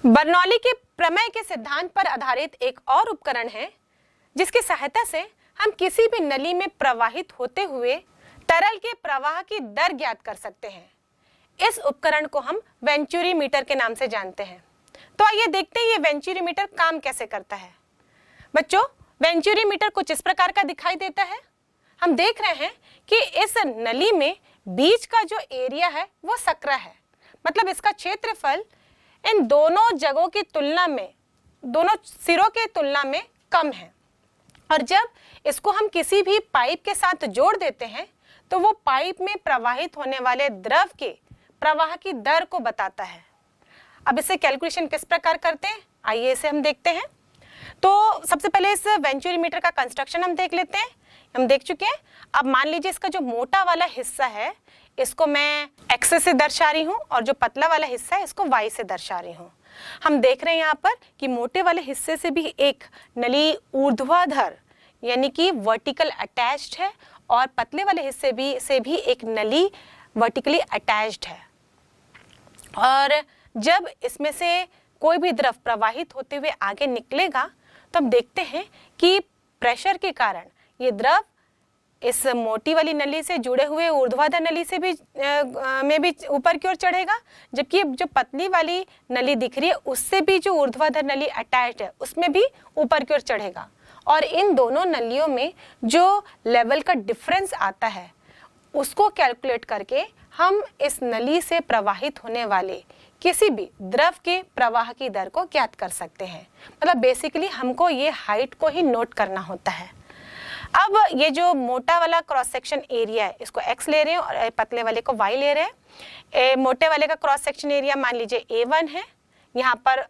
Bernoulli के प्रमेय के सिद्धांत पर आधारित एक और उपकरण है जिसकी सहायता से हम किसी भी नली में प्रवाहित होते हुए तरल के प्रवाह की दर ज्ञात कर सकते हैं। इस उपकरण को हम वेंचुरी मीटर के नाम से जानते हैं। तो आइए देखते हैं ये वेंचुरी मीटर काम कैसे करता है। बच्चों, वेंचुरी मीटर कुछ इस प्रकार का दिखाई देता है। हम देख रहे हैं कि इस नली में बीच का जो एरिया है वो सकरा है, मतलब इसका क्षेत्रफल इन दोनों जगहों की तुलना में, दोनों सिरों की तुलना में कम है। और जब इसको हम किसी भी पाइप के साथ जोड़ देते हैं तो वो पाइप में प्रवाहित होने वाले द्रव के प्रवाह की दर को बताता है। अब इसे कैलकुलेशन किस प्रकार करते हैं, आइए इसे हम देखते हैं। तो सबसे पहले इस वेंचुरी मीटर का कंस्ट्रक्शन हम देख लेते हैं। हम देख चुके हैं। अब मान लीजिए इसका जो मोटा वाला हिस्सा है इसको मैं एक्स से दर्शा रही हूँ और जो पतला वाला हिस्सा है इसको वाई से दर्शा रही हूँ। हम देख रहे हैं यहाँ पर कि मोटे वाले हिस्से से भी एक नली ऊर्ध्वाधर यानी कि वर्टिकल अटैच्ड है और पतले वाले हिस्से से भी एक नली वर्टिकली अटैच्ड है। और जब इसमें से कोई भी द्रव प्रवाहित होते हुए आगे निकलेगा तो हम देखते हैं कि प्रेशर के कारण ये द्रव इस मोटी वाली नली से जुड़े हुए ऊर्ध्वाधर नली से भी में भी ऊपर की ओर चढ़ेगा, जबकि जो पतली वाली नली दिख रही है उससे भी जो ऊर्ध्वाधर नली अटैच्ड है उसमें भी ऊपर की ओर चढ़ेगा। और इन दोनों नलियों में जो लेवल का डिफरेंस आता है उसको कैलकुलेट करके हम इस नली से प्रवाहित होने वाले किसी भी द्रव के प्रवाह की दर को ज्ञात कर सकते हैं। मतलब बेसिकली हमको ये हाइट को ही नोट करना होता है। अब ये जो मोटा वाला क्रॉस सेक्शन एरिया है इसको x ले रहे हैं और पतले वाले को y ले रहे हैं। मोटे वाले का क्रॉस सेक्शन एरिया मान लीजिए a1 है, यहाँ पर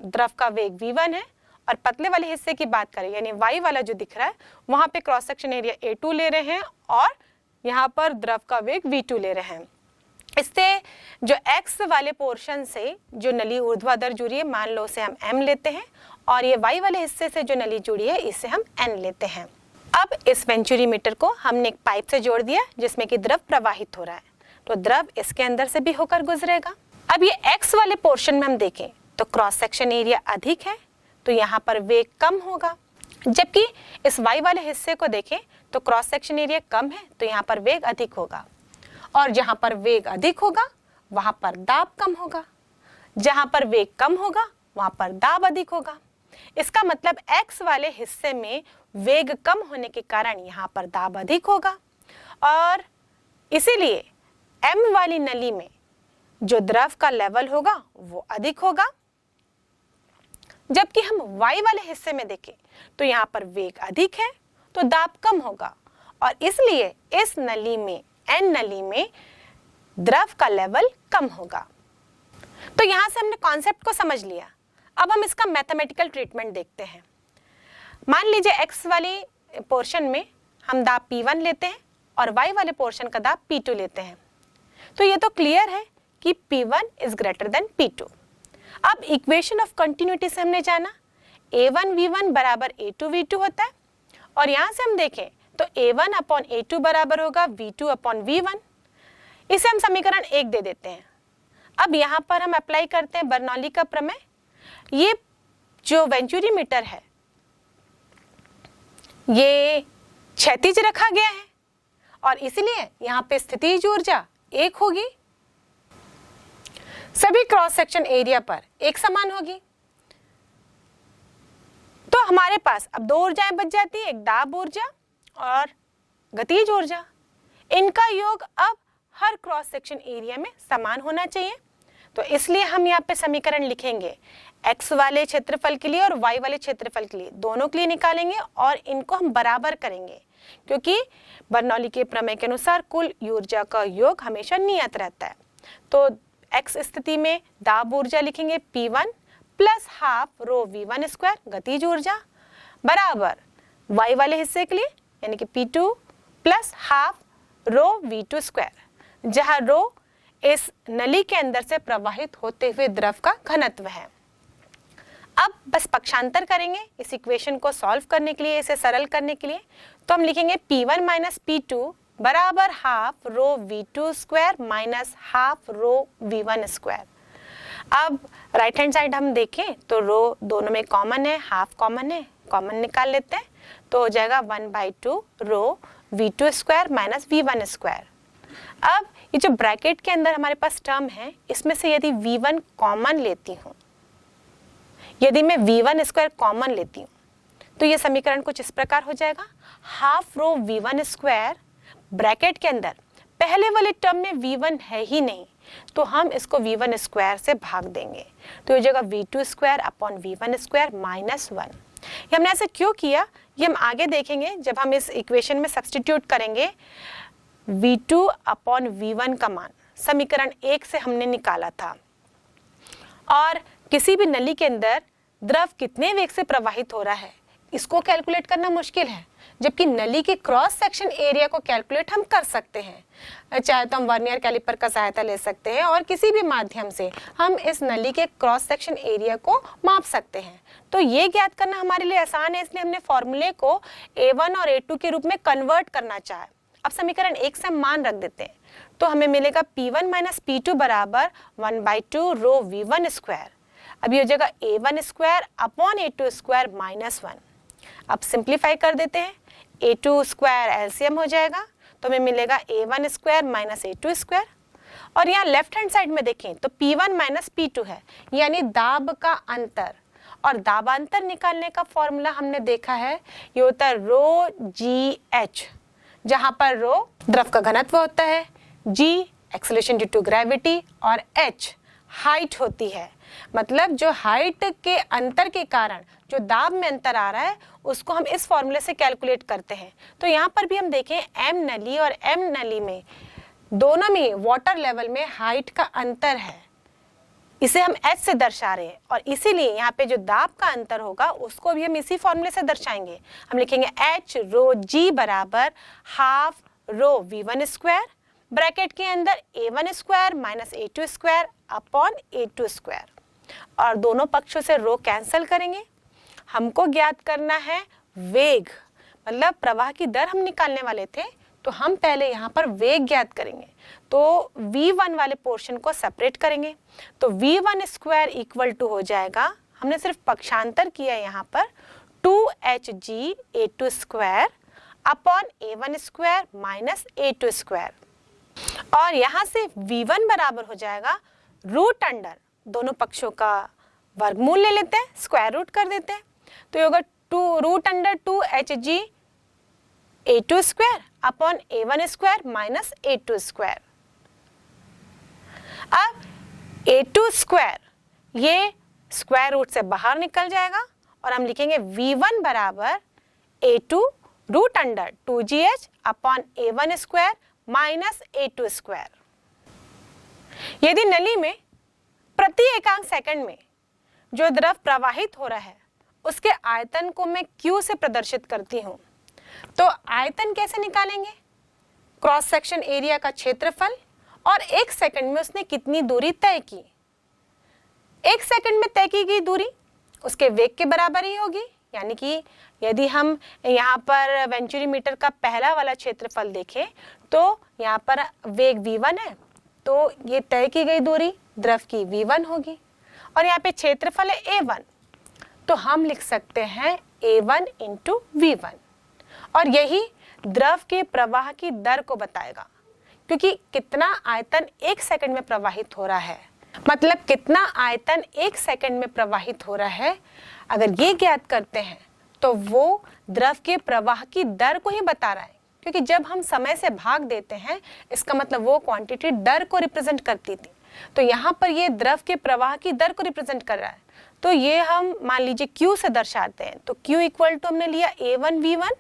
द्रव का वेग v1 है। और पतले वाले हिस्से की बात करें यानी y वाला जो दिख रहा है वहां पे क्रॉस सेक्शन एरिया a2 ले रहे हैं और यहाँ पर द्रव का वेग v2 ले रहे हैं। इससे जो x वाले पोर्शन से जो नली ऊर्ध्वाधर जुड़ी है मान लो उसे हम m लेते हैं और ये y वाले हिस्से से जो नली जुड़ी है इसे हम n लेते हैं। अब इस वेंचुरी मीटर को हमने एक पाइप से जोड़ दिया जिसमें कि द्रव प्रवाहित हो रहा है, तो द्रव इसके अंदर से भी होकर गुजरेगा। अब ये x वाले पोर्शन में हम देखें तो क्रॉस सेक्शन एरिया अधिक है तो यहाँ पर वेग कम होगा, जबकि इस y वाले हिस्से को देखें तो क्रॉस सेक्शन एरिया कम है तो यहाँ पर वेग अधिक होगा। और जहाँ पर वेग अधिक होगा वहाँ पर दाब कम होगा, जहाँ पर वेग कम होगा वहाँ पर दाब अधिक होगा। इसका मतलब x वाले हिस्से में वेग कम होने के कारण यहाँ पर दाब अधिक होगा और इसीलिए m वाली नली में जो द्रव का लेवल होगा वो अधिक होगा। जबकि हम y वाले हिस्से में देखें तो यहाँ पर वेग अधिक है तो दाब कम होगा और इसलिए इस नली में n नली में द्रव का लेवल कम होगा। तो यहाँ से हमने कॉन्सेप्ट को समझ लिया। अब हम इसका मैथमेटिकल ट्रीटमेंट देखते हैं। मान लीजिए x वाली पोर्शन में हम दाब P1 लेते हैं और y वाले पोर्शन का दाब P2 लेते हैं, तो ये तो क्लियर है कि P1 is greater than P2। अब इक्वेशन ऑफ कंटिन्यूटी से हमने जाना A1 V1 बराबर A2 V2 होता है और यहाँ से हम देखें तो A1 अपॉन A2 बराबर होगा V2 अपॉन V1। इसे हम समीकरण 1 दे देते हैं। अब यहाँ पर हम अप्लाई करते हैं बर्नौली का प्रमेय। ये जो वेंचुरी मीटर है ये क्षैतिज रखा गया है और इसलिए यहाँ पे स्थितिज ऊर्जा 1 होगी, सभी क्रॉस सेक्शन एरिया पर एक समान होगी। तो हमारे पास अब दो ऊर्जाएं बच जाती है, एक दाब ऊर्जा और गतिज ऊर्जा। इनका योग अब हर क्रॉस सेक्शन एरिया में समान होना चाहिए। तो इसलिए हम यहाँ पे समीकरण लिखेंगे x वाले क्षेत्रफल के लिए और y वाले क्षेत्रफल के लिए, दोनों के लिए निकालेंगे और इनको हम बराबर करेंगे क्योंकि बर्नौली के प्रमेय के अनुसार कुल ऊर्जा का योग हमेशा नियत रहता है। तो x स्थिति में दाब ऊर्जा लिखेंगे P1 plus half rho V1 square गतिज ऊर्जा बराबर y वाले हिस्से के लिए यानी कि P2 plus half rho V2 square, जहाँ रो इस नली के अंदर से प्रवाहित होते हुए द्रव का घनत्व है। अब बस पक्षांतर करेंगे इस इक्वेशन को सॉल्व करने के लिए, इसे सरल करने के लिए। तो हम लिखेंगे P1 माइनस P2 बराबर half rho V2 square minus half rho V1 square. अब राइट हैंड साइड हम देखें तो रो दोनों में कॉमन है, हाफ कॉमन है, कॉमन निकाल लेते हैं तो हो जाएगा 1/2 रो v2 square minus v1 square. अब ये जो ब्रैकेट के अंदर हमारे पास टर्म है, इसमें से यदि v1 कॉमन लेती हूँ, यदि मैं v1 स्क्वायर कॉमन लेती हूँ तो ये समीकरण कुछ इस प्रकार हो जाएगा, half rho v1 square, bracket के अंदर पहले वाले टर्म में v1 है ही नहीं तो हम इसको v1 स्क्वायर से भाग देंगे तो ये जगह v2 square upon v1 square minus 1। ये हमने ऐसे क्यों किया ये हम आगे देखेंगे जब हम इस इक्वेशन में सब्स्टिट्यूट करेंगे। v2 अपॉन v1 का मान समीकरण 1 से हमने निकाला था और किसी भी नली के अंदर द्रव कितने वेग से प्रवाहित हो रहा है इसको कैलकुलेट करना मुश्किल है, जबकि नली के क्रॉस सेक्शन एरिया को कैलकुलेट हम कर सकते हैं। चाहे तो हम वर्नियर कैलिपर का सहायता ले सकते हैं और किसी भी माध्यम से हम इस नली के क्रॉस सेक्शन एरिया को माप सकते हैं। तो ये ज्ञात करना हमारे लिए आसान है, इसलिए हमने फॉर्मूले को A1 और A2 के रूप में कन्वर्ट करना चाहा। अब समीकरण 1 से हम मान रख देते हैं तो हमें मिलेगा P1 माइनस P2 बराबर 1/2 रो v1 स्क्वायर। अब ये हो जाएगा A1 square upon A2 square minus 1। अब सिंप्लीफाई कर देते हैं, A2 स्क्वायर एलसीएम हो जाएगा तो हमें मिलेगा A1 square minus A2 square. और यहाँ लेफ्ट हैंड साइड में देखें तो P1 माइनस P2 है, यानी दाब का अंतर, और दाबांतर निकालने का फॉर्मूला हमने देखा है, ये होता है रो GH, जहां पर रो द्रव का घनत्व होता है, G acceleration due to gravity और H हाइट होती है। मतलब जो हाइट के अंतर के कारण जो दाब में अंतर आ रहा है उसको हम इस फॉर्मूले से कैलकुलेट करते हैं। तो यहाँ पर भी हम देखें M नली और M नली में दोनों में वाटर लेवल में हाइट का अंतर है, इसे हम H से दर्शा रहे हैं और इसीलिए यहाँ पे जो दाब का अंतर होगा उसको भी हम इसी फॉर्मूले से दर्शाएंगे। हम लिखेंगे H रो G बराबर half rho v1 square, bracket के अंदर A1 square minus A2 square upon A2 square, और दोनों पक्षों से रो कैंसिल करेंगे। हमको ज्ञात करना है वेग, मतलब प्रवाह की दर हम निकालने वाले थे तो हम पहले यहाँ पर वेग ज्ञात करेंगे। तो v1 वाले पोर्शन को सेपरेट करेंगे तो v1 स्क्वायर इक्वल टू हो जाएगा, हमने सिर्फ पक्षांतर किया यहाँ पर 2hg A2 square upon A1 square minus A2 square, और यहाँ से v1 बराबर हो जाएगा रूट अंडर, दोनों पक्षों का वर्गमूल ले लेते हैं, स्क्वायर रूट कर देते हैं तो ये होगा root under 2hg A2 square upon A1 square minus A2 square. अब A2 स्क्वायर ये स्क्वायर रूट से बाहर निकल जाएगा और हम लिखेंगे v1 बराबर A2 root under 2gh upon A1 square minus A2 square. यदि नली में प्रति एकांक सेकंड में जो द्रव प्रवाहित हो रहा है उसके आयतन को मैं Q से प्रदर्शित करती हूं तो आयतन कैसे निकालेंगे? क्रॉस सेक्शन एरिया का क्षेत्रफल और एक सेकंड में उसने कितनी दूरी तय की। एक सेकंड में तय की गई दूरी उसके वेग के बराबर ही होगी, यानी कि यदि हम यहाँ पर वेंचुरी मीटर का पहला वाला क्षेत्रफल देखें तो यहाँ पर वेग v1 है तो ये तय की गई दूरी द्रव की v1 होगी, और यहाँ पे क्षेत्रफल है a1 तो हम लिख सकते हैं a1 इंटू v1, और यही द्रव के प्रवाह की दर को बताएगा, क्योंकि कितना आयतन एक सेकंड में प्रवाहित हो रहा है, मतलब कितना आयतन एक सेकंड में प्रवाहित हो रहा है, अगर ये ज्ञात करते हैं तो वो द्रव के प्रवाह की दर को ही बता रहा है, क्योंकि जब हम समय से भाग देते हैं इसका मतलब वो क्वांटिटी दर को रिप्रेजेंट करती थी, तो यहाँ पर ये द्रव के प्रवाह की दर को रिप्रेजेंट कर रहा है। तो ये हम मान लीजिए Q से दर्शाते हैं तो Q इक्वल टू हमने लिया A1 V1।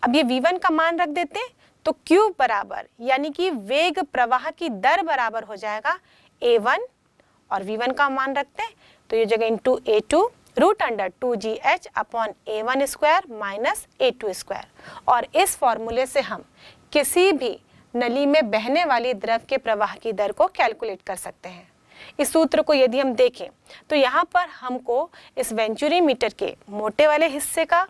अब ये V1 का मान रख देते हैं तो Q बराबर यानी कि वेग प्रवाह की दर बराबर हो जाएगा A1 और V1 का मान रखते हैं तो ये जगह into A2 root under 2gh upon A1 square minus A2 square, और इस फॉर्मूले से हम किसी भी नली में बहने वाली द्रव के प्रवाह की दर को कैलकुलेट कर सकते हैं। इस सूत्र को यदि हम देखें तो यहाँ पर हमको इस वेंचुरी मीटर के मोटे वाले हिस्से का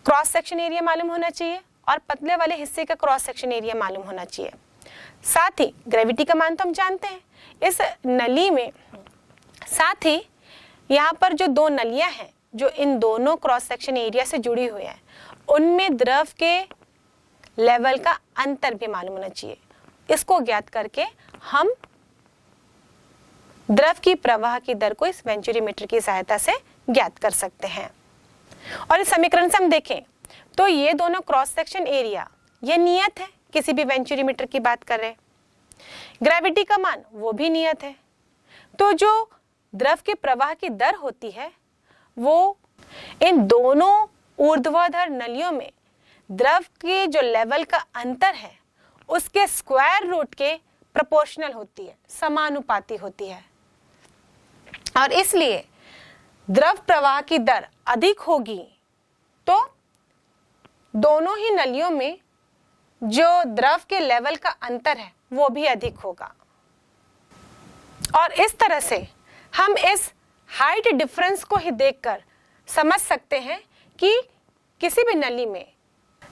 क्रॉस सेक्शन एरिया मालूम होना चाहिए और पतले वाले हिस्से का क्रॉस सेक्शन एरिया मालूम होना चाहिए। साथ ही ग्रेविटी का मान तो हम जानते हैं इस नली में। साथ ही यहाँ पर जो दो नलियां हैं जो इन दोनों क्रॉस सेक्शन एरिया से जुड़ी हुई है, उनमें द्रव के लेवल का अंतर भी मालूम होना चाहिए। इसको ज्ञात करके हम द्रव की प्रवाह की दर को इस वेंचुरीमीटर की सहायता से ज्ञात कर सकते हैं। और इस समीकरण से हम देखें तो ये दोनों क्रॉस सेक्शन एरिया ये नियत है, किसी भी वेंचुरीमीटर की बात कर रहे हैं। ग्रेविटी का मान वो भी नियत है। तो जो द्रव के प्रवाह की दर होती है वो इन दोनों ऊर्ध्वाधर नलियों में द्रव के जो लेवल का अंतर है उसके स्क्वायर रूट के प्रोपोर्शनल होती है, समानुपाती होती है। और इसलिए द्रव प्रवाह की दर अधिक होगी तो दोनों ही नलियों में जो द्रव के लेवल का अंतर है वो भी अधिक होगा। और इस तरह से हम इस हाइट डिफरेंस को ही देखकर समझ सकते हैं कि किसी भी नली में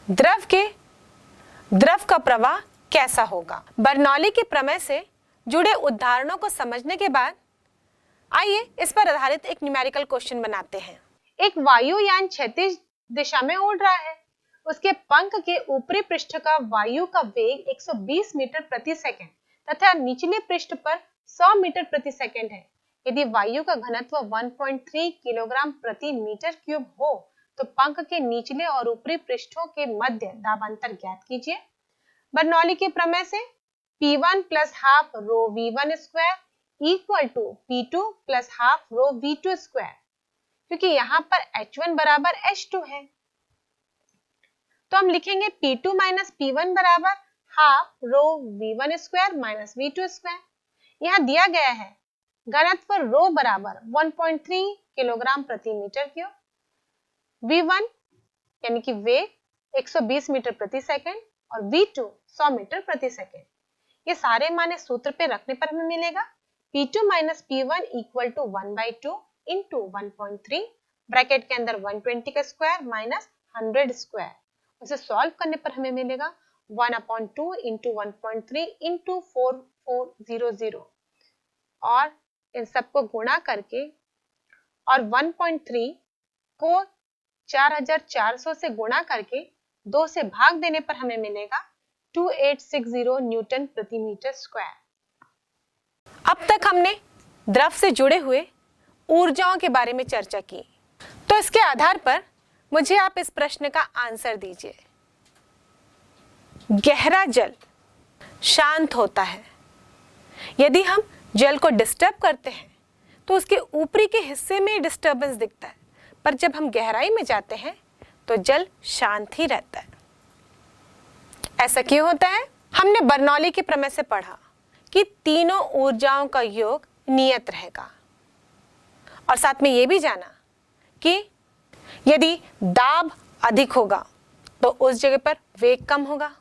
द्रव का प्रवाह कैसा होगा। बर्नौली के प्रमेय से जुड़े उदाहरणों को समझने के बाद आइए इस पर आधारित एक न्यूमेरिकल क्वेश्चन बनाते हैं। एक वायुयान क्षैतिज दिशा में उड़ रहा है। उसके पंख के ऊपरी पृष्ठ का वायु का वेग 120 मीटर प्रति सेकंड तथा निचले पृष्ठ पर 100 मीटर प्रति सेकंड है। यदि वायु का घनत्व 1.3 किलोग्राम प्रति मीटर क्यूब हो तो पंख के निचले और ऊपरी पृष्ठों के मध्य दाब अंतर ज्ञात कीजिए। बर्नौली के प्रमेय से P1 plus half rho V1 square equal to P2 plus half rho V2 square, क्योंकि यहाँ पर H1 बराबर H2 है तो हम लिखेंगे P2 माइनस P1 बराबर half rho V1 square minus V2 square. यहाँ दिया गया है घनत्व रो बराबर 1.3 किलोग्राम प्रति मीटर क्यूब, V1 यानी कि वेग 120 मीटर प्रति सेकंड और V2 100 मीटर प्रति सेकंड। ये सारे मान सूत्र पे रखने पर हमें मिलेगा P2 minus P1 equal to 1/2 into 1.3 bracket के अंदर 120 का स्क्वायर माइनस 100 स्क्वायर। उसे सॉल्व करने पर हमें मिलेगा 1/2 इंटू 1.3 इंटू 4400 और इन सबको गुणा करके और 1.3 को 4400 से गुणा करके 2 से भाग देने पर हमें मिलेगा 2860 न्यूटन प्रति मीटर स्क्वायर। अब तक हमने द्रव से जुड़े हुए ऊर्जाओं के बारे में चर्चा की, तो इसके आधार पर मुझे आप इस प्रश्न का आंसर दीजिए। गहरा जल शांत होता है। यदि हम जल को डिस्टर्ब करते हैं तो उसके ऊपरी के हिस्से में डिस्टर्बेंस दिखता है, पर जब हम गहराई में जाते हैं तो जल शांत ही रहता है। ऐसा क्यों होता है? हमने बर्नौली के प्रमेय से पढ़ा कि तीनों ऊर्जाओं का योग नियत रहेगा और साथ में यह भी जाना कि यदि दाब अधिक होगा तो उस जगह पर वेग कम होगा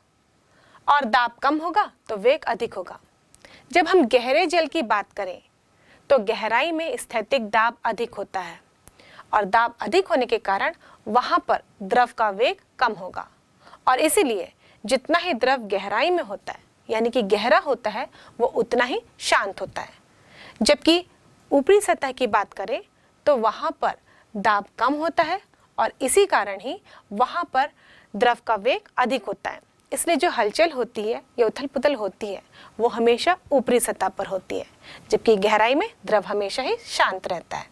और दाब कम होगा तो वेग अधिक होगा। जब हम गहरे जल की बात करें तो गहराई में स्थैतिक दाब अधिक होता है और दाब अधिक होने के कारण वहां पर द्रव का वेग कम होगा और इसीलिए जितना ही द्रव गहराई में होता है यानी कि गहरा होता है वो उतना ही शांत होता है। जबकि ऊपरी सतह की बात करें तो वहां पर दाब कम होता है और इसी कारण ही वहां पर द्रव का वेग अधिक होता है। इसलिए जो हलचल होती है या उथल पुथल होती है वो हमेशा ऊपरी सतह पर होती है, जबकि गहराई में द्रव हमेशा ही शांत रहता है।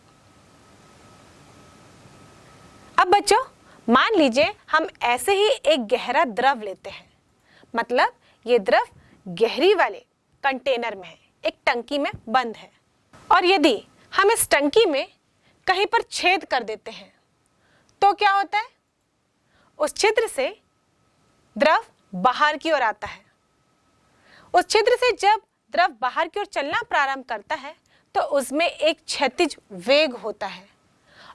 अब बच्चों मान लीजिए हम ऐसे ही एक गहरा द्रव लेते हैं, मतलब ये द्रव गहरी वाले कंटेनर में है, एक टंकी में बंद है और यदि हम इस टंकी में कहीं पर छेद कर देते हैं तो क्या होता है? उस छिद्र से द्रव बाहर की ओर आता है। उस छिद्र से जब द्रव बाहर की ओर चलना प्रारंभ करता है तो उसमें एक क्षैतिज वेग होता है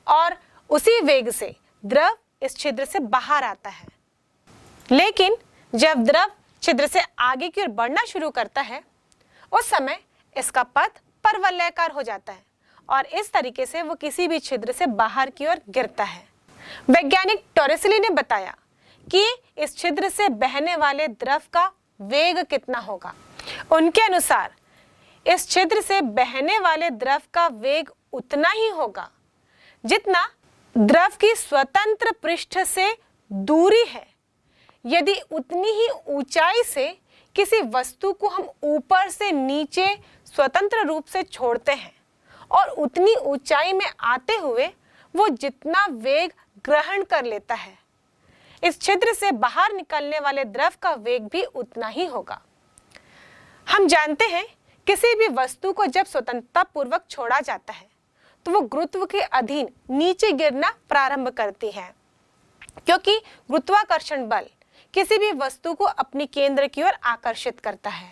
और उसी वेग से द्रव इस छिद्र से बाहर आता है। लेकिन जब द्रव छिद्र से आगे की ओर बढ़ना शुरू करता है उस समय इसका पथ परवलयाकार हो जाता है और इस तरीके से वो किसी भी छिद्र से बाहर की ओर गिरता है। वैज्ञानिक टोरेसिली ने बताया कि इस छिद्र से बहने वाले द्रव का वेग कितना होगा। उनके अनुसार इस छिद्र से बहने वाले द्रव का वेग उतना ही होगा जितना द्रव की स्वतंत्र पृष्ठ से दूरी है। यदि उतनी ही ऊंचाई से किसी वस्तु को हम ऊपर से नीचे स्वतंत्र रूप से छोड़ते हैं और उतनी ऊंचाई में आते हुए वो जितना वेग ग्रहण कर लेता है, इस छिद्र से बाहर निकलने वाले द्रव का वेग भी उतना ही होगा। हम जानते हैं किसी भी वस्तु को जब स्वतंत्रता पूर्वक छोड़ा जाता है तो वो गुरुत्व के अधीन नीचे गिरना प्रारंभ करती है, क्योंकि गुरुत्वाकर्षण बल किसी भी वस्तु को अपनी केंद्र की ओर आकर्षित करता है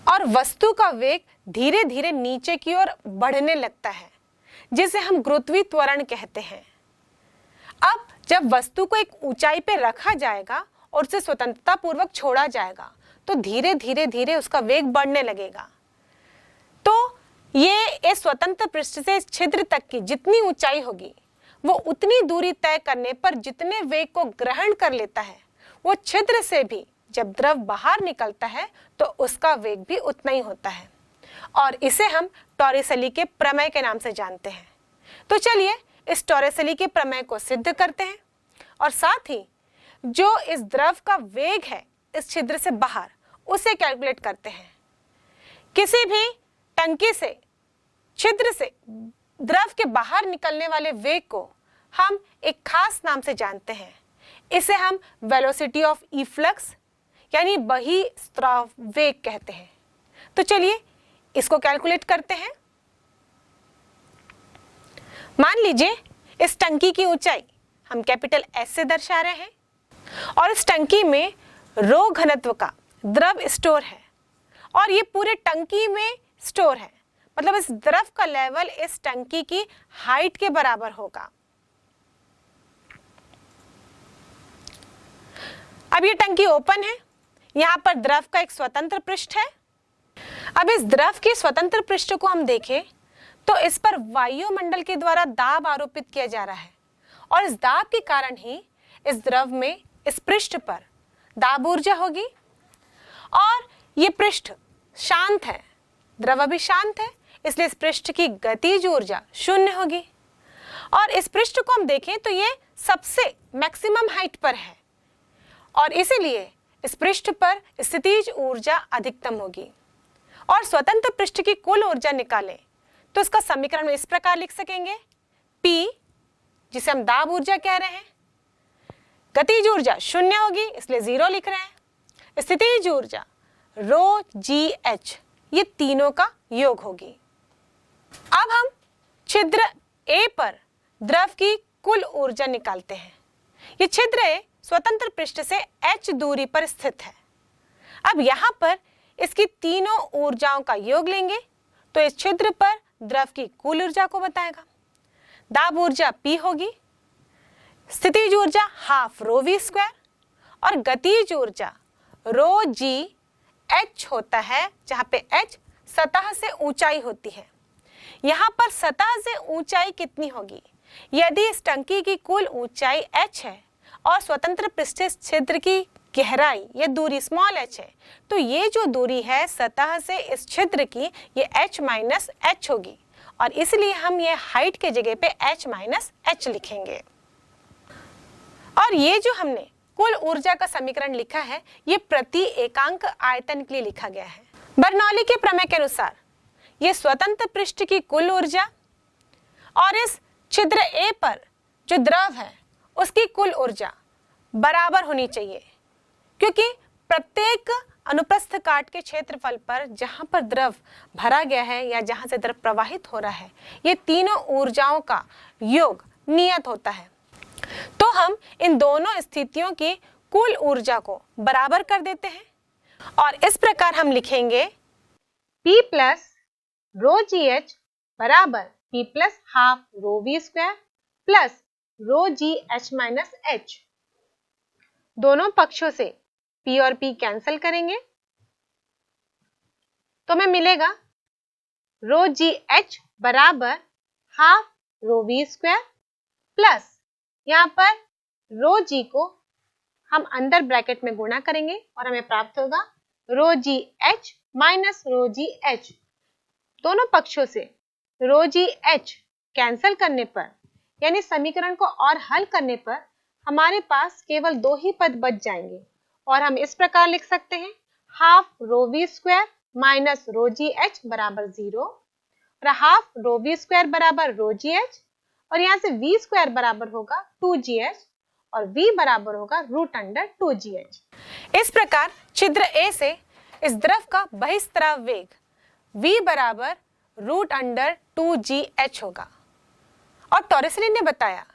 और वस्तु का वेग धीरे धीरे नीचे की ओर बढ़ने लगता है, जिसे हम गुरुत्वीय त्वरण कहते हैं। अब जब वस्तु को एक ऊंचाई पर रखा जाएगा और उसे स्वतंत्रता पूर्वक छोड़ा जाएगा तो धीरे धीरे धीरे उसका वेग बढ़ने लगेगा। तो ये इस स्वतंत्र पृष्ठ से छिद्र तक की जितनी ऊंचाई होगी वो उतनी दूरी तय करने पर जितने वेग को ग्रहण कर लेता है, वो छिद्र से भी जब द्रव बाहर निकलता है तो उसका वेग भी उतना ही होता है और इसे हम टॉरिसली के प्रमेय के नाम से जानते हैं। तो चलिए इस टॉरिसली के प्रमेय को सिद्ध करते हैं और साथ ही जो इस द्रव का वेग है इस छिद्र से बाहर उसे कैलकुलेट करते हैं। किसी भी टंकी से छिद्र से द्रव के बाहर निकलने वाले वेग को हम एक खास नाम से जानते हैं। इसे हम वेलोसिटी ऑफ इफ्लक्स यानी बहिस्राव वेग कहते हैं। तो चलिए इसको कैलकुलेट करते हैं। मान लीजिए इस टंकी की ऊंचाई हम कैपिटल एस से दर्शा रहे हैं और इस टंकी में रो घनत्व का द्रव स्टोर है और ये पूरे टंकी में स्टोर है, मतलब इस द्रव का लेवल इस टंकी की हाइट के बराबर होगा। अब ये टंकी ओपन है, यहाँ पर द्रव का एक स्वतंत्र पृष्ठ है। अब इस द्रव के स्वतंत्र पृष्ठ को हम देखें तो इस पर वायुमंडल के द्वारा दाब आरोपित किया जा रहा है और इस दाब के कारण ही इस द्रव में इस पृष्ठ पर दाब ऊर्जा होगी और ये पृष्ठ शांत है, द्रव अभी शांत है, इसलिए इस पृष्ठ की गतिज ऊर्जा शून्य होगी। और इस पृष्ठ को हम देखें तो ये सबसे मैक्सिमम हाइट पर है और इसीलिए इस पृष्ठ पर स्थितिज ऊर्जा अधिकतम होगी। और स्वतंत्र पृष्ठ की कुल ऊर्जा निकालें तो इसका समीकरण इस प्रकार लिख सकेंगे, P जिसे हम दाब ऊर्जा कह रहे हैं, गतिज ऊर्जा शून्य होगी इसलिए 0 लिख रहे हैं, स्थितिज ऊर्जा रो जी एच ये तीनों का योग होगी। अब हम छिद्र A पर द्रव की कुल ऊर्जा निकालते हैं। ये छिद्र A स्वतंत्र पृष्ठ से h दूरी पर स्थित है। अब यहाँ पर इसकी तीनों ऊर्जाओं का योग लेंगे तो इस छिद्र पर द्रव की कुल ऊर्जा को बताएगा। दाब ऊर्जा P होगी, स्थितिज ऊर्जा हाफ रो v स्क्वायर और गतिज ऊर्जा रो जी h होता है, जहाँ पे h सतह से ऊंचाई होती है। यहाँ पर सतह से ऊंचाई कितनी होगी? यदि इस टंकी की कुल ऊंचाई h है और स्वतंत्र पृष्ठ छिद्र की गहराई या दूरी स्मॉल h है, तो ये जो दूरी है सतह से इस छिद्र की ये h माइनस h होगी और इसलिए हम ये हाइट के जगह पे h माइनस h लिखेंगे। और ये जो हमने कुल ऊर्जा का समीकरण लिखा है ये प्रति एकांक आयतन के लिए लिखा गया है। बर्नौली के प्रमेय के अनुसार ये स्वतंत्र पृष्ठ की कुल ऊर्जा और इस छिद्र A पर जो द्रव है उसकी कुल ऊर्जा बराबर होनी चाहिए, क्योंकि प्रत्येक अनुप्रस्थ काट के क्षेत्रफल पर जहां पर द्रव भरा गया है या जहां से द्रव प्रवाहित हो रहा है ये तीनों ऊर्जाओं का योग नियत होता है। तो हम इन दोनों स्थितियों की कुल ऊर्जा को बराबर कर देते हैं और इस प्रकार हम लिखेंगे P प्लस रो जी एच बराबर P plus half rho V square plus rho जी एच माइनस एच। दोनों पक्षों से P और P कैंसिल करेंगे तो हमें मिलेगा रो जी एच बराबर half rho V square plus यहाँ पर रो जी को हम अंदर ब्रैकेट में गुणा करेंगे और हमें प्राप्त होगा रो जी एच माइनस रो जी एच। दोनों पक्षों से रो जी एच कैंसिल करने पर यानी समीकरण को और हल करने पर हमारे पास केवल 2 ही पद बच जाएंगे और हम इस प्रकार लिख सकते हैं half rho V square minus rho जी एच बराबर 0 और हाफ रो वी स्क्वायर बराबर रो जी एच और यहाँ से वी स्क्वायर बराबर होगा 2gh और v बराबर होगा √2gh। इस प्रकार छिद्र A से इस द्रव का बहिस्त्राव वेग v बराबर √2gh होगा और टॉरिसली ने बताया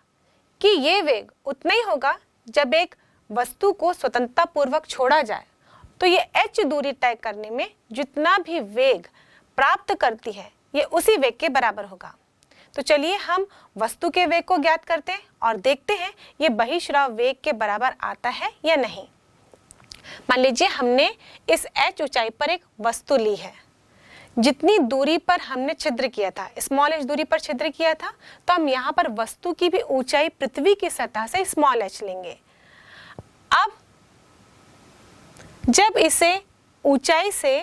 कि ये वेग उतना ही होगा जब एक वस्तु को स्वतंत्रता पूर्वक छोड़ा जाए, तो ये h दूरी तय करने में जितना भी वेग प्राप्त करती है ये उसी वेग के बराबर होगा। तो चलिए हम वस्तु के वेग को ज्ञात करते हैं और देखते हैं ये बहिश्राव वेग के बराबर आता है या नहीं। मान लीजिए हमने इस h ऊंचाई पर एक वस्तु ली है, जितनी दूरी पर हमने छिद्र किया था, स्मॉल h दूरी पर छिद्र किया था, तो हम यहाँ पर वस्तु की भी ऊंचाई पृथ्वी की सतह से स्मॉल h लेंगे। अब जब इसे ऊंचाई से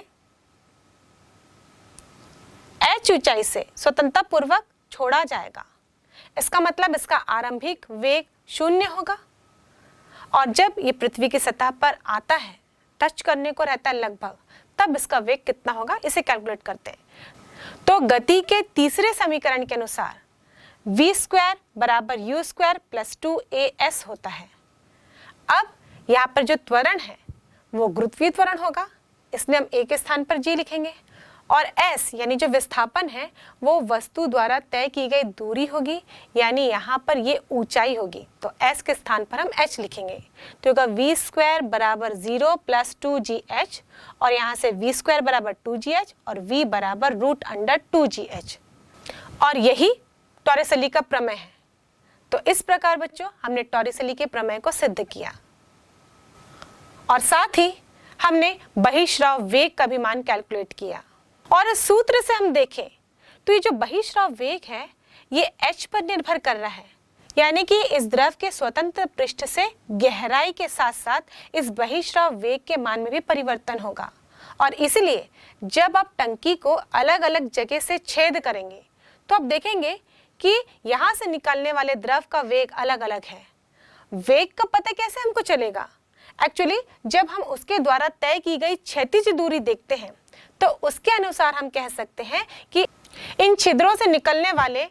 h ऊंचाई से स्वतंत्रता पूर्वक छोड़ा जाएगा, इसका मतलब इसका आरंभिक वेग 0 होगा और जब ये पृथ्वी की सतह पर आता है, टच करने को रहता है लगभग, तब इसका वेग कितना होगा इसे कैलकुलेट करते हैं। तो गति के तीसरे समीकरण के अनुसार v स्क्वायर बराबर u स्क्वायर प्लस 2as होता है। अब यहाँ पर जो त्वरण है वो गुरुत्वीय त्वरण होगा, इसलिए हम a के स्थान पर g लिखेंगे और s यानी जो विस्थापन है वो वस्तु द्वारा तय की गई दूरी होगी, यानी यहाँ पर ये ऊंचाई होगी, तो s के स्थान पर हम h लिखेंगे। तो होगा v स्क्वायर बराबर 0 प्लस 2gh और यहाँ से v स्क्वायर बराबर 2gh और v बराबर √2gh और यही टॉरिसली का प्रमेय है। तो इस प्रकार बच्चों हमने टॉरिसली के प्रमेय को सिद्ध किया और साथ ही हमने बहिश्राव वेग का भी मान कैलकुलेट किया। और इस सूत्र से हम देखें तो ये जो बहिश्राव वेग है ये h पर निर्भर कर रहा है, यानी कि इस द्रव के स्वतंत्र पृष्ठ से गहराई के साथ साथ इस बहिश्राव वेग के मान में भी परिवर्तन होगा और इसलिए जब आप टंकी को अलग अलग जगह से छेद करेंगे तो आप देखेंगे कि यहाँ से निकलने वाले द्रव का वेग अलग अलग है। वेग का पता कैसे हमको चलेगा? एक्चुअली जब हम उसके द्वारा तय की गई क्षैतिज दूरी देखते हैं तो उसके अनुसार हम कह सकते हैं कि इन छिद्रों से निकलने वाले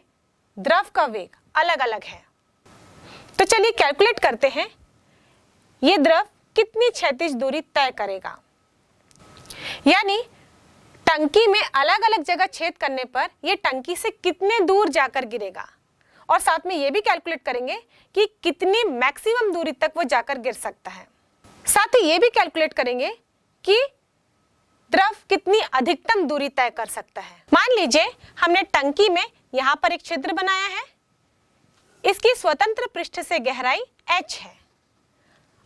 द्रव का वेग अलग अलग है। तो चलिए कैलकुलेट करते हैं ये द्रव कितनी क्षैतिज दूरी तय करेगा, यानी टंकी में अलग अलग जगह छेद करने पर यह टंकी से कितने दूर जाकर गिरेगा और साथ में ये भी कैलकुलेट करेंगे कि कितनी मैक्सिमम दूरी तक वो जाकर गिर सकता है। साथ ही ये भी कैलकुलेट करेंगे कि द्रव कितनी अधिकतम दूरी तय कर सकता है। मान लीजिए हमने टंकी में यहाँ पर एक छिद्र बनाया है, इसकी स्वतंत्र पृष्ठ से गहराई h है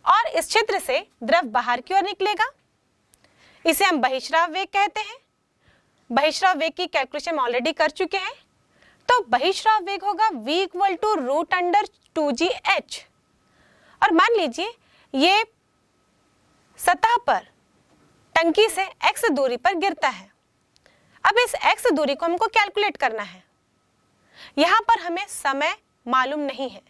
और इस छिद्र से द्रव बाहर की ओर निकलेगा। इसे हम बहिश्राव वेग कहते हैं। बहिश्राव वेग की कैलकुलेशन हम ऑलरेडी कर चुके हैं। तो बहिश्राव वेग होगा v = √2gh और मान लीजिए ये सतह पर टंकी से x दूरी पर गिरता है। अब इस x दूरी को हमको कैलकुलेट करना है। यहाँ पर हमें समय मालूम नहीं है,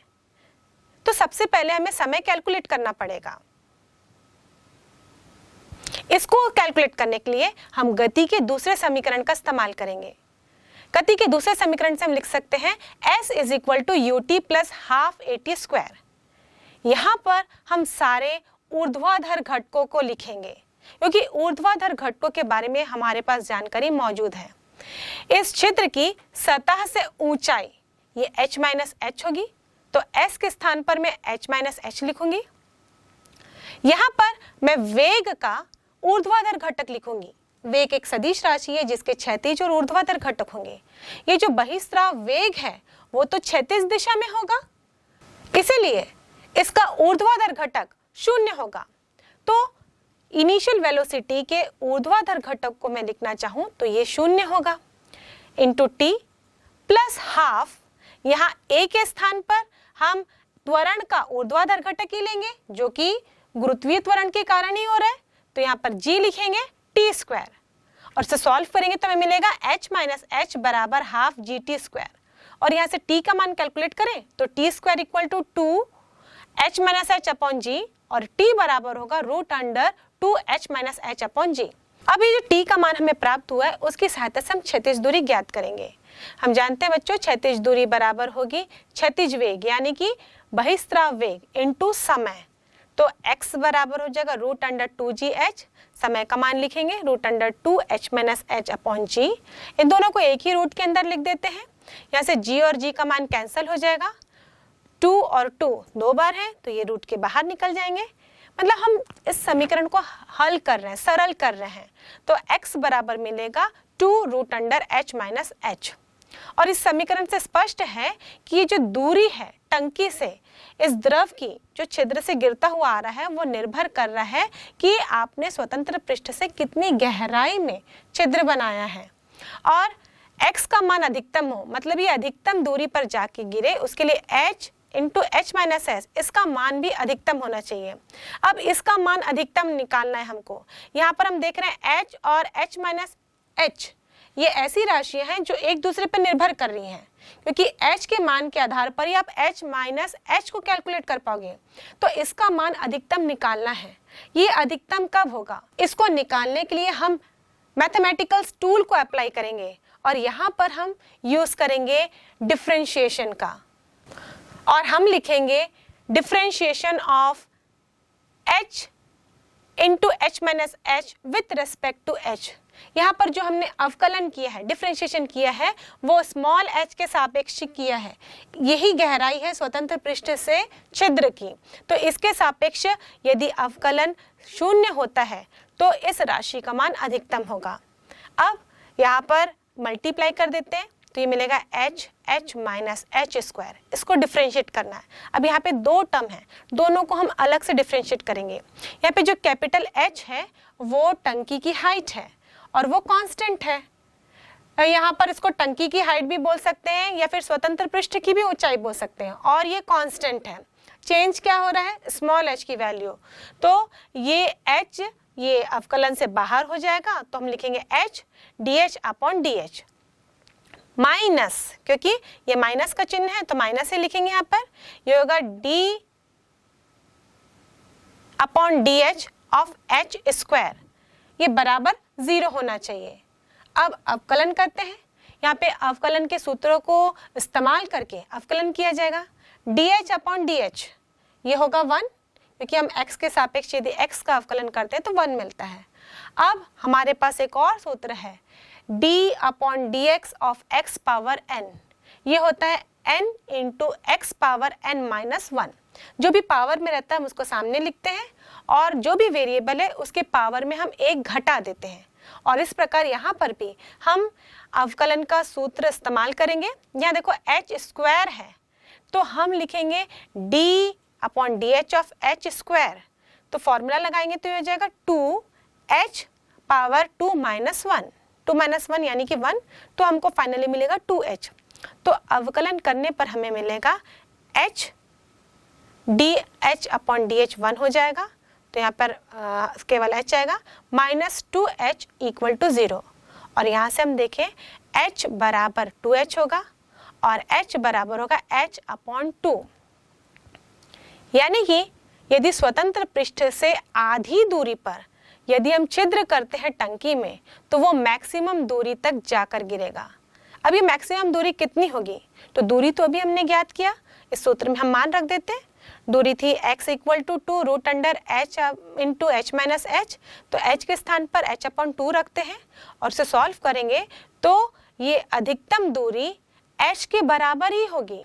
तो सबसे पहले हमें समय कैलकुलेट करना पड़ेगा। इसको कैलकुलेट करने के लिए हम गति के दूसरे समीकरण का इस्तेमाल करेंगे। गति के दूसरे समीकरण से हम लिख सकते हैं s = ut + हाफ at²। यहाँ पर हम सारे ऊर्ध्वाधर घटकों को लिखेंगे क्योंकि ऊर्ध्वाधर घटकों के बारे में हमारे पास जानकारी मौजूद है। इस छिद्र की सतह से ऊंचाई ये h - h होगी, तो s के स्थान पर मैं h - h लिखूंगी। यहाँ पर मैं वेग का ऊर्ध्वाधर घटक लिखूंगी। वेग एक सदिश राशि है जिसके क्षैतिज और ऊर्ध्वाधर घटक होंगे। ये जो बहिस्राव वेग है वो तो क्षैतिज दिशा में होगा, इसीलिए इसका ऊर्ध्वाधर घटक 0 होगा। तो इनिशियल वेलोसिटी के ऊर्ध्वाधर घटक को मैं लिखना चाहूं तो ये 0 होगा इंटू t प्लस हाफ। यहाँ a के स्थान पर हम त्वरण का ऊर्ध्वाधर घटक ही लेंगे जो कि गुरुत्वीय त्वरण के कारण ही हो रहा है, तो यहाँ पर g लिखेंगे t स्क्वायर और इसे सॉल्व करेंगे तो हमें मिलेगा h माइनस एच बराबर हाफ जी टी स्क्वायर। और यहाँ से t का मान कैलकुलेट करें तो t square equal to 2 h minus h upon g और t बराबर होगा root under 2h minus h upon g. अब ये जो t का मान हमें प्राप्त हुआ है उसकी सहायता से हम क्षैतिज दूरी ज्ञात करेंगे। हम जानते हैं बच्चों क्षैतिज दूरी बराबर होगी क्षैतिज वेग यानी कि बहिस्राव वेग इनटू समय। तो x बराबर हो जाएगा रूट अंडर 2gh, समय का मान लिखेंगे root under 2h minus h upon g. इन दोनों को एक ही रूट के अंदर लिख देते हैं। यहाँ से g और g का मान कैंसिल हो जाएगा, 2 और 2 दो बार है तो ये रूट के बाहर निकल जाएंगे। मतलब हम इस समीकरण को हल कर रहे हैं, सरल कर रहे हैं। तो x बराबर मिलेगा 2 root under h minus H. और इस समीकरण से स्पष्ट है कि ये जो दूरी है टंकी से इस द्रव की जो छिद्र से गिरता हुआ आ रहा है वो निर्भर कर रहा है कि आपने स्वतंत्र पृष्ठ से कितनी गहराई में छिद्र बनाया है। और x का मान अधिकतम हो, मतलब ये अधिकतम दूरी पर जाके गिरे, उसके लिए h into H minus H, इसका मान भी अधिकतम होना चाहिए। अब इसका मान अधिकतम निकालना है हमको। यहाँ पर हम देख रहे हैं h और h माइनस एच ये ऐसी राशियां हैं जो एक दूसरे पर निर्भर कर रही हैं, क्योंकि h के मान के आधार पर ही आप h माइनस एच को कैलकुलेट कर पाओगे। तो इसका मान अधिकतम निकालना है। ये अधिकतम कब होगा, इसको निकालने के लिए हम मैथमेटिकल टूल को अप्लाई करेंगे और यहाँ पर हम यूज करेंगे डिफरेंशिएशन का। और हम लिखेंगे differentiation of h into H minus H with respect to h। यहाँ पर जो हमने अवकलन किया है, डिफरेंशिएशन किया है, वो स्मॉल h के सापेक्ष किया है। यही गहराई है स्वतंत्र पृष्ठ से छिद्र की। तो इसके सापेक्ष यदि अवकलन शून्य होता है तो इस राशि का मान अधिकतम होगा। अब यहाँ पर मल्टीप्लाई कर देते हैं तो ये मिलेगा h माइनस एच स्क्वायर। इसको डिफरेंशिएट करना है। अब यहाँ पे दो टर्म है, दोनों को हम अलग से डिफरेंशिएट करेंगे। यहाँ पे जो कैपिटल H है वो टंकी की हाइट है और वो कांस्टेंट है। यहाँ पर इसको टंकी की हाइट भी बोल सकते हैं या फिर स्वतंत्र पृष्ठ की भी ऊंचाई बोल सकते हैं, और ये कांस्टेंट है। चेंज क्या हो रहा है, स्मॉल h की वैल्यू। तो ये h ये अवकलन से बाहर हो जाएगा तो हम लिखेंगे h dh upon dh minus, क्योंकि ये माइनस का चिन्ह है तो माइनस से लिखेंगे। यहाँ पर ये होगा d upon dh of h square, ये बराबर 0 होना चाहिए। अब अवकलन करते हैं। यहाँ पे अवकलन के सूत्रों को इस्तेमाल करके अवकलन किया जाएगा। dh अपॉन dh ये होगा 1, क्योंकि हम x के सापेक्ष यदि x का अवकलन करते हैं तो 1 मिलता है। अब हमारे पास एक और सूत्र है d upon dx of x power n। ये होता है n into x power n minus 1। जो भी पावर में रहता है हम उसको सामने लिखते हैं और जो भी वेरिएबल है उसके पावर में हम एक घटा देते हैं। और इस प्रकार यहाँ पर भी हम अवकलन का सूत्र इस्तेमाल करेंगे। यहाँ देखो h स्क्वायर है तो हम लिखेंगे d upon dh of h square. तो फॉर्मूला लगाएंगे तो ये हो जाएगा 2h पावर 2 माइनस 1, 2 माइनस 1 यानी कि 1, तो हमको फाइनली मिलेगा 2h। तो अवकलन करने पर हमें मिलेगा h dh अपॉन dh 1 हो जाएगा, तो यहाँ पर केवल h आएगा, माइनस 2h इक्वल टू 0। और यहाँ से हम देखें h बराबर 2h होगा और h बराबर होगा h अपॉन 2। यानी कि यदि स्वतंत्र पृष्ठ से आधी दूरी पर यदि हम छिद्र करते हैं टंकी में तो वो मैक्सिमम दूरी तक जाकर गिरेगा। अब ये मैक्सिमम दूरी कितनी होगी, तो दूरी तो अभी हमने ज्ञात किया, इस सूत्र में हम मान रख देते हैं। दूरी थी x equal to 2 root under h into H minus H, तो h के स्थान पर h अपॉन 2 रखते हैं और इसे सॉल्व करेंगे तो ये अधिकतम दूरी h के बराबर ही होगी।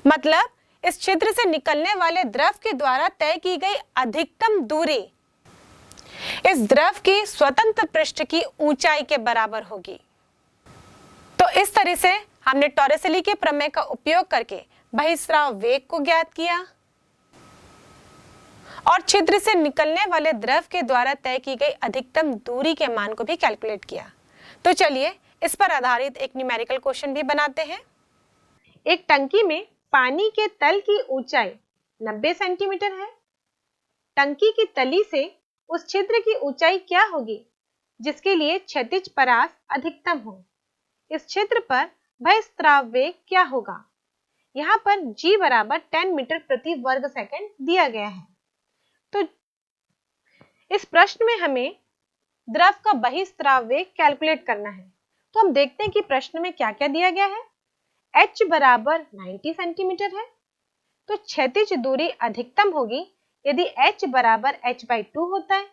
मतलब इस छिद्र से निकलने वाले द्रव के द्वारा तय की गई अधिकतम दूरी इस द्रव की स्वतंत्र पृष्ठ की ऊंचाई के बराबर होगी। तो इस तरह से हमने टॉरेसिली के प्रमेय का उपयोग करके बहिस्राव वेग को ज्ञात किया और छिद्र से निकलने वाले द्रव के द्वारा तय की गई अधिकतम दूरी के मान को भी कैलकुलेट किया। तो चलिए इस पर आधारित एक न्यूमेरिकल क्वेश्चन भी बनाते हैं। एक टंकी में पानी के तल की ऊंचाई 90 सेंटीमीटर है। टंकी की तली से उस छिद्र की ऊंचाई क्या होगी जिसके लिए क्षैतिज परास अधिकतम हो? इस छिद्र पर बहिस्त्राव वेग क्या होगा? यहाँ पर G बराबर 10 मीटर प्रति वर्ग सेकंड दिया गया है। तो इस प्रश्न में हमें द्रव का बहिस्त्राव वेग कैलकुलेट करना है। तो हम देखते हैं कि प्रश्न में क्या क्या दिया गया है। H बराबर 90 सेंटीमीटर है, तो क्षैतिज दूरी अधिकतम होगी यदि H बराबर h/2 होता है,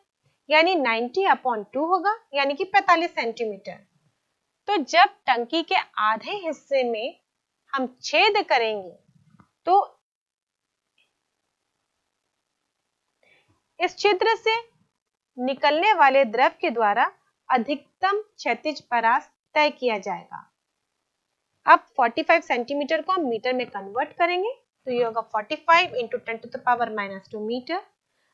यानी 90/2 होगा, यानी कि 45 सेंटीमीटर। तो जब टंकी के आधे हिस्से में हम छेद करेंगे तो इस छिद्र से निकलने वाले द्रव के द्वारा अधिकतम क्षैतिज परास तय किया जाएगा। अब 45 सेंटीमीटर को हम मीटर में कन्वर्ट करेंगे, तो ये होगा 45 × 10⁻² मीटर।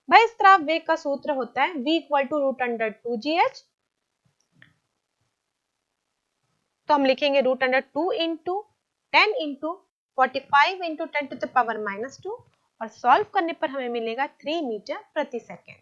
बहिस्त्राव वेग का सूत्र होता है V = √2gh। तो हम लिखेंगे √2 × 10 × 45 × 10⁻², और सॉल्व करने पर हमें मिलेगा 3 मीटर प्रति सेकेंड।